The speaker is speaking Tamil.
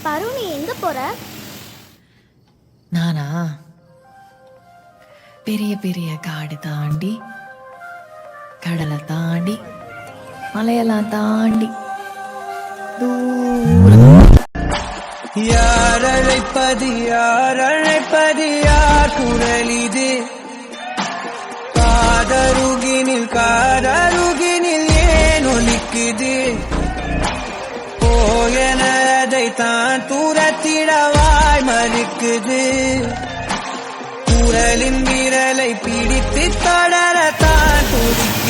பரு, நீ எங்க போற? நானா பெரிய பெரிய காடு தாண்டி, கடலை தாண்டி, மலையெல்லாம் தாண்டி யார் அழைப்பது யார் அழைப்பது யார் குரல் இது? காதருகினில் ஏன் ஒலிக்குது? போயனதை தான் தூரத்திடவாய் மறுக்குது. குரலின் விரலை பிடித்து தொடரத்தான் துடிக்குது.